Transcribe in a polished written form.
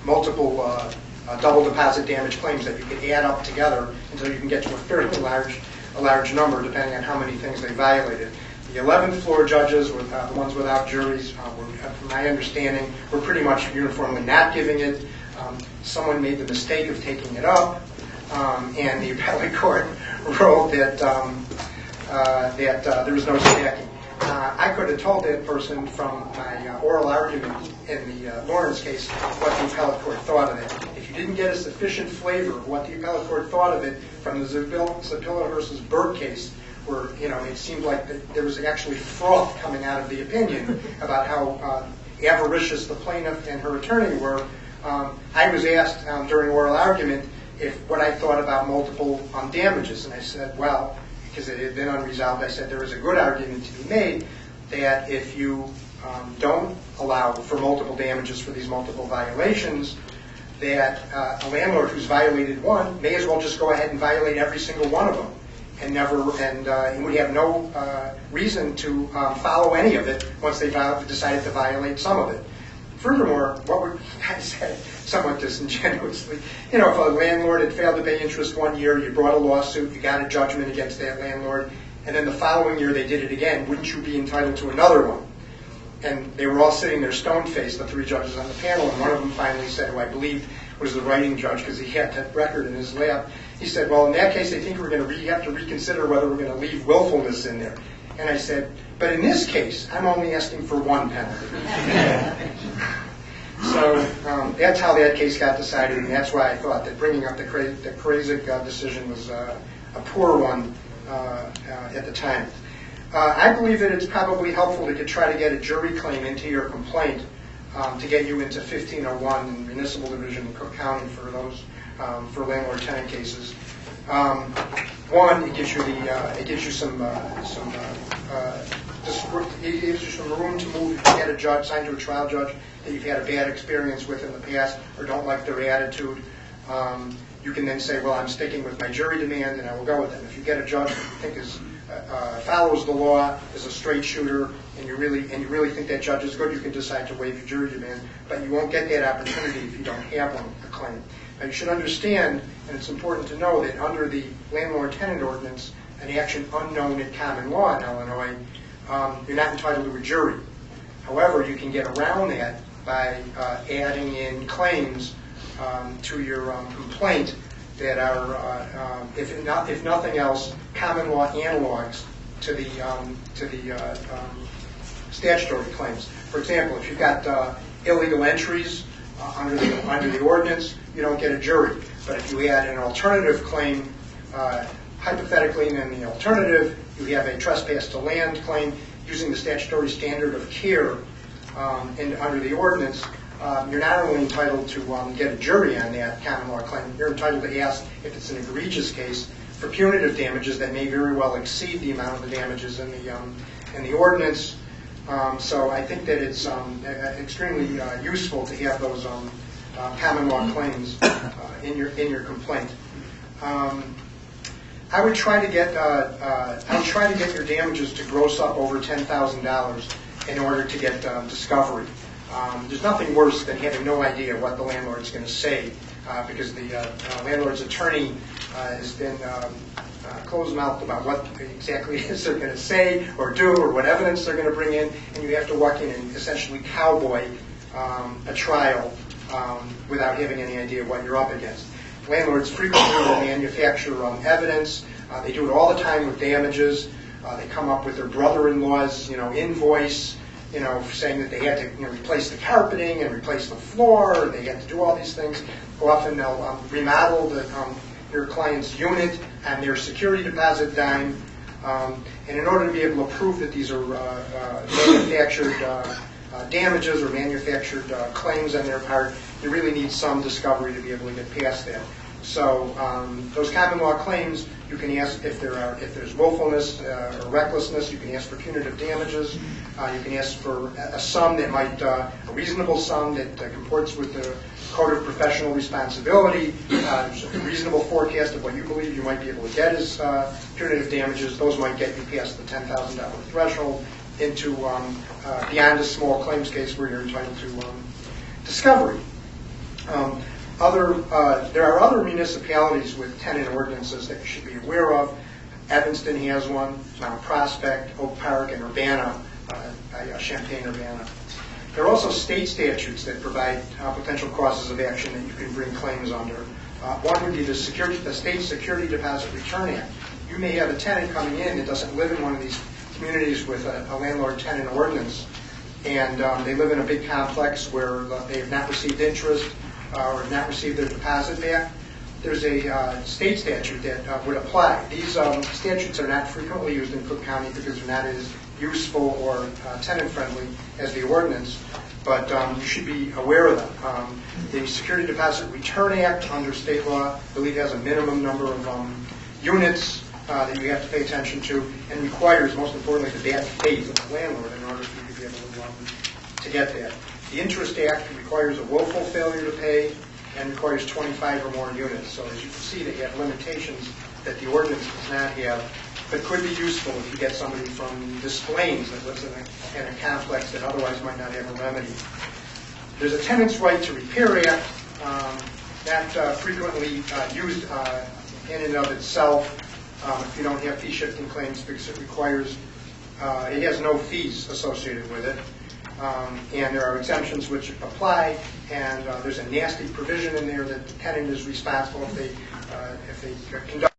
multiple double deposit damage claims that you can add up together until you can get to a fairly large number, depending on how many things they violated. The 11th floor judges, the ones without juries, from my understanding, were pretty much uniformly not giving it. Someone made the mistake of taking it up, and the appellate court ruled that there was no stacking. I could have told that person from my oral argument in the Lawrence case what the appellate court thought of it. If you didn't get a sufficient flavor of what the appellate court thought of it from the Zapilla versus Berg case, where it seemed like there was actually froth coming out of the opinion about how avaricious the plaintiff and her attorney were, I was asked during oral argument what I thought about multiple damages, and I said, well, because it had been unresolved, I said there was a good argument to be made that if you don't allow for multiple damages for these multiple violations, that a landlord who's violated one may as well just go ahead and violate every single one of them, and would have no reason to follow any of it once they decided to violate some of it. Furthermore, I said somewhat disingenuously, if a landlord had failed to pay interest one year, you brought a lawsuit, you got a judgment against that landlord, and then the following year they did it again, wouldn't you be entitled to another one? And they were all sitting there stone-faced, the three judges on the panel, and one of them finally said, who I believe was the writing judge because he had that record in his lab, he said, well, in that case, I think we're going to have to reconsider whether we're going to leave willfulness in there. And I said, but in this case, I'm only asking for one penalty. So that's how that case got decided, and that's why I thought that bringing up the Krasik decision was a poor one at the time. I believe that it's probably helpful to try to get a jury claim into your complaint to get you into 1501 in municipal division in Cook County for those for landlord-tenant cases. One, it gives you some room to move if you get a judge, signed to a trial judge that you've had a bad experience with in the past or don't like their attitude. You can then say, well, I'm sticking with my jury demand and I will go with them. If you get a judge that you think follows the law, is a straight shooter, and you really think that judge is good, you can decide to waive your jury demand, but you won't get that opportunity if you don't have a claim. Now, you should understand, and it's important to know, that under the Landlord-Tenant Ordinance, an action unknown in common law in Illinois, you're not entitled to a jury. However, you can get around that by adding in claims to your complaint that are, if nothing else, common law analogs to the statutory claims. For example, if you've got illegal entries under the ordinance, you don't get a jury. But if you add an alternative claim, hypothetically, and in the alternative, you have a trespass to land claim using the statutory standard of care under the ordinance, you're not only entitled to get a jury on that common law claim, you're entitled to ask, if it's an egregious case, for punitive damages that may very well exceed the amount of the damages in the ordinance. So I think that it's extremely useful to have those common law claims in your complaint. I would try to get your damages to gross up over $10,000 in order to get discovery. There's nothing worse than having no idea what the landlord's going to say, because the landlord's attorney has been closed-mouthed about what exactly it is they're going to say or do or what evidence they're going to bring in, and you have to walk in and essentially cowboy a trial without having any idea what you're up against. Landlords frequently will manufacture evidence. They do it all the time with damages. They come up with their brother-in-law's, invoice, saying that they had to replace the carpeting and replace the floor. They had to do all these things. Often they'll remodel your client's unit and their security deposit dime. And in order to be able to prove that these are manufactured damages or manufactured claims on their part, you really need some discovery to be able to get past that. So those common law claims, you can ask if there's willfulness or recklessness. You can ask for punitive damages. You can ask for a sum that might, a reasonable sum that comports with the Code of Professional Responsibility, a reasonable forecast of what you believe you might be able to get as punitive damages. Those might get you past the $10,000 threshold into beyond a small claims case where you're entitled to discovery. There are other municipalities with tenant ordinances that you should be aware of. Evanston has one, Mount Prospect, Oak Park, and Urbana, Champaign-Urbana. There are also state statutes that provide potential causes of action that you can bring claims under. One would be the State Security Deposit Return Act. You may have a tenant coming in that doesn't live in one of these communities with a landlord-tenant ordinance, and they live in a big complex where they have not received interest or have not received their deposit back. There's a state statute that would apply. These statutes are not frequently used in Cook County because they're not as useful or tenant-friendly as the ordinance, but you should be aware of them. The Security Deposit Return Act under state law, I believe, has a minimum number of units that you have to pay attention to, and requires, most importantly, the bad faith of the landlord in order for you to be able to get that. The Interest Act requires a willful failure to pay and requires 25 or more units. So as you can see, they have limitations that the ordinance does not have, but could be useful if you get somebody from Des Plaines that lives in a complex that otherwise might not have a remedy. There's a Tenant's Right to Repair Act, that frequently used in and of itself if you don't have fee shifting claims, because it requires, it has no fees associated with it. And there are exemptions which apply, and there's a nasty provision in there that the tenant is responsible if they conduct